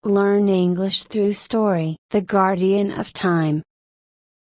Learn English through story. The Guardian of Time.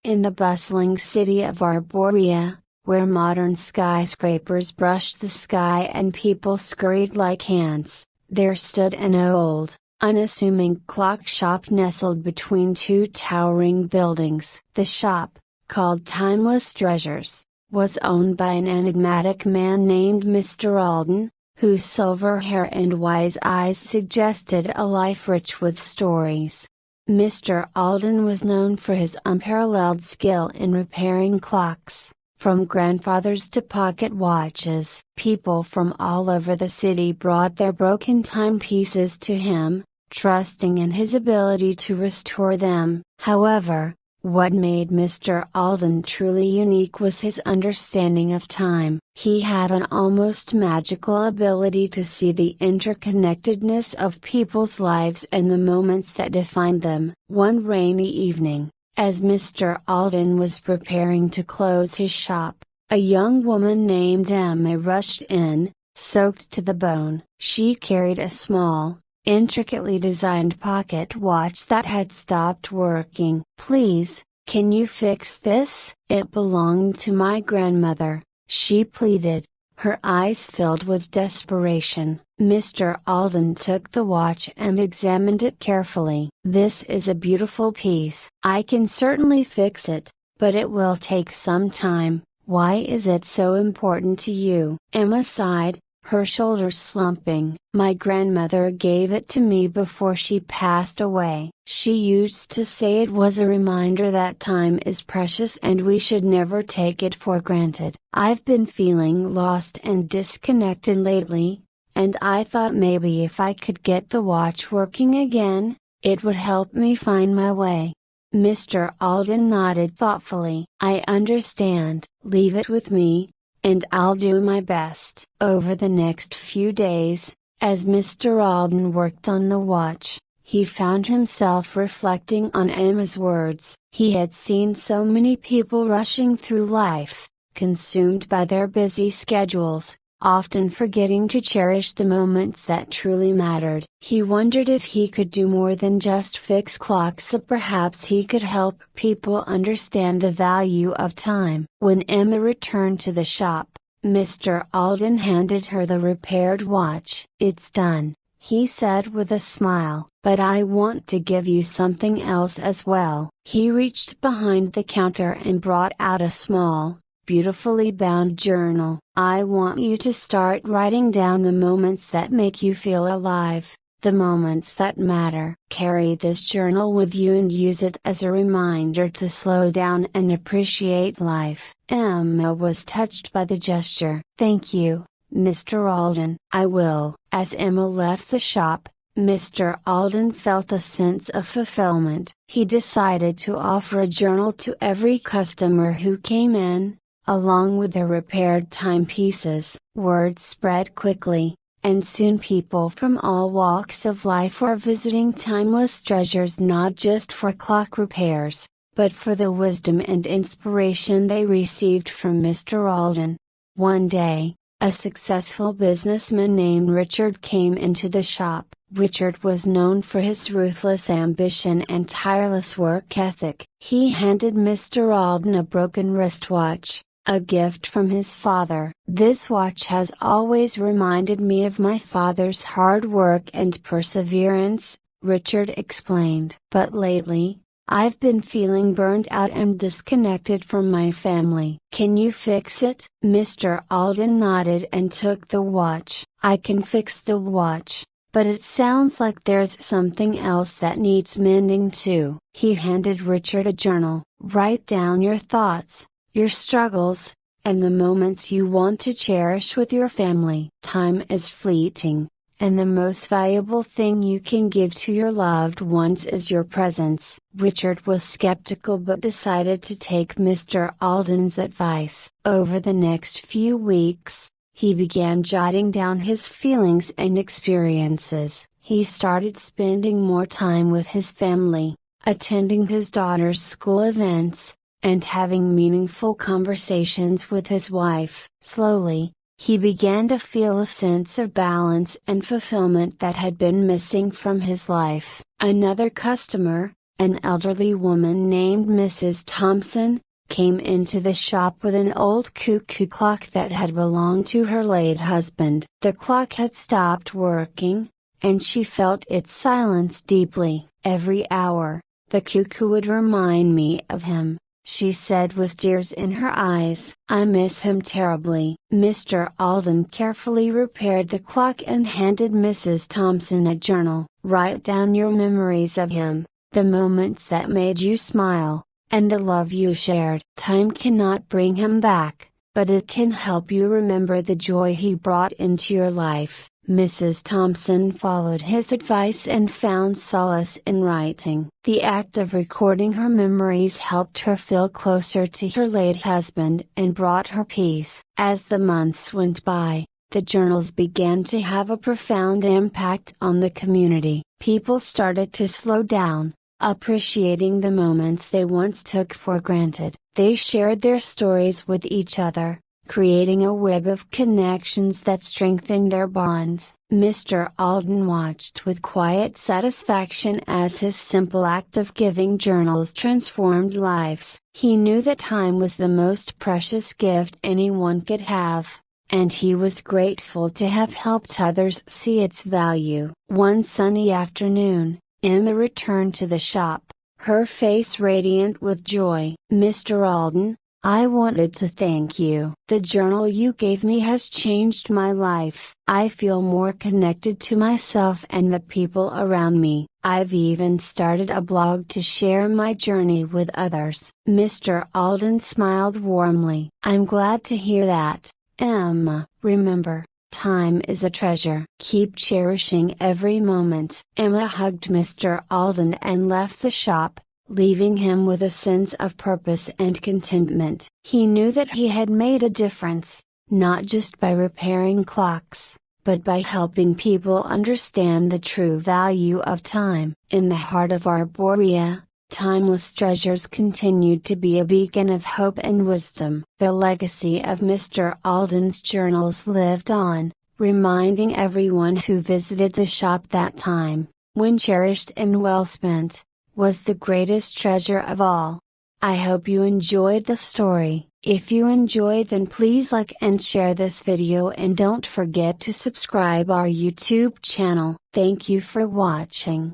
In the bustling city of Arborea, where modern skyscrapers brushed the sky and people scurried like ants, there stood an old, unassuming clock shop nestled between two towering buildings. The shop, called Timeless Treasures, was owned by an enigmatic man named Mr. Alden, whose silver hair and wise eyes suggested a life rich with stories. Mr. Alden was known for his unparalleled skill in repairing clocks, from grandfathers to pocket watches. People from all over the city brought their broken timepieces to him, trusting in his ability to restore them. However, what made Mr. Alden truly unique was his understanding of time. He had an almost magical ability to see the interconnectedness of people's lives and the moments that defined them. One rainy evening, as Mr. Alden was preparing to close his shop, a young woman named Emma rushed in, soaked to the bone. She carried a small, intricately designed pocket watch that had stopped working. "Please, can you fix this? It belonged to my grandmother," she pleaded, her eyes filled with desperation. Mr. Alden took the watch and examined it carefully. "This is a beautiful piece. I can certainly fix it, but it will take some time. Why is it so important to you?" Emma sighed, her shoulders slumping. "My grandmother gave it to me before she passed away. She used to say it was a reminder that time is precious and we should never take it for granted. I've been feeling lost and disconnected lately, and I thought maybe if I could get the watch working again, it would help me find my way." Mr. Alden nodded thoughtfully. "I understand. Leave it with me, and I'll do my best." Over the next few days, as Mr. Alden worked on the watch, he found himself reflecting on Emma's words. He had seen so many people rushing through life, consumed by their busy schedules, often forgetting to cherish the moments that truly mattered. He wondered if he could do more than just fix clocks, or perhaps he could help people understand the value of time. When Emma returned to the shop, Mr. Alden handed her the repaired watch. "It's done," he said with a smile. "But I want to give you something else as well." He reached behind the counter and brought out a small, beautifully bound journal. "I want you to start writing down the moments that make you feel alive, the moments that matter. Carry this journal with you and use it as a reminder to slow down and appreciate life." Emma was touched by the gesture. "Thank you, Mr. Alden." "I will." As Emma left the shop, Mr. Alden felt a sense of fulfillment. He decided to offer a journal to every customer who came in, along with the repaired timepieces. Word spread quickly, and soon people from all walks of life were visiting Timeless Treasures not just for clock repairs, but for the wisdom and inspiration they received from Mr. Alden. One day, a successful businessman named Richard came into the shop. Richard was known for his ruthless ambition and tireless work ethic. He handed Mr. Alden a broken wristwatch, a gift from his father. "This watch has always reminded me of my father's hard work and perseverance," Richard explained. "But lately, I've been feeling burned out and disconnected from my family. Can you fix it?" Mr. Alden nodded and took the watch. "I can fix the watch, but it sounds like there's something else that needs mending too." He handed Richard a journal. "Write down your thoughts, your struggles, and the moments you want to cherish with your family. Time is fleeting, and the most valuable thing you can give to your loved ones is your presence." Richard was skeptical but decided to take Mr. Alden's advice. Over the next few weeks, he began jotting down his feelings and experiences. He started spending more time with his family, attending his daughter's school events, and having meaningful conversations with his wife. Slowly, he began to feel a sense of balance and fulfillment that had been missing from his life. Another customer, an elderly woman named Mrs. Thompson, came into the shop with an old cuckoo clock that had belonged to her late husband. The clock had stopped working, and she felt its silence deeply. Every hour, the cuckoo would remind me of him, she said with tears in her eyes. I miss him terribly. Mr. Alden carefully repaired the clock and handed Mrs. Thompson a journal. Write down your memories of him, the moments that made you smile, and the love you shared. Time cannot bring him back, but it can help you remember the joy he brought into your life. Mrs. Thompson followed his advice and found solace in writing. The act of recording her memories helped her feel closer to her late husband and brought her peace. As the months went by, the journals began to have a profound impact on the community. People started to slow down, appreciating the moments they once took for granted. They shared their stories with each other, creating a web of connections that strengthened their bonds. Mr. Alden watched with quiet satisfaction as his simple act of giving journals transformed lives. He knew that time was the most precious gift anyone could have, and he was grateful to have helped others see its value. One sunny afternoon, Emma returned to the shop, her face radiant with joy. Mr. Alden, I wanted to thank you. The journal you gave me has changed my life. I feel more connected to myself and the people around me. I've even started a blog to share my journey with others. Mr. Alden smiled warmly. I'm glad to hear that, Emma. Remember, time is a treasure. Keep cherishing every moment. Emma hugged Mr. Alden and left the shop, leaving him with a sense of purpose and contentment. He knew that he had made a difference, not just by repairing clocks, but by helping people understand the true value of time. In the heart of Arborea, timeless treasures continued to be a beacon of hope and wisdom. The legacy of Mr. Alden's journals lived on, reminding everyone who visited the shop that time, when cherished and well spent, was the greatest treasure of all. I hope you enjoyed the story. If you enjoyed, then please like and share this video, and don't forget to subscribe our YouTube channel. Thank you for watching.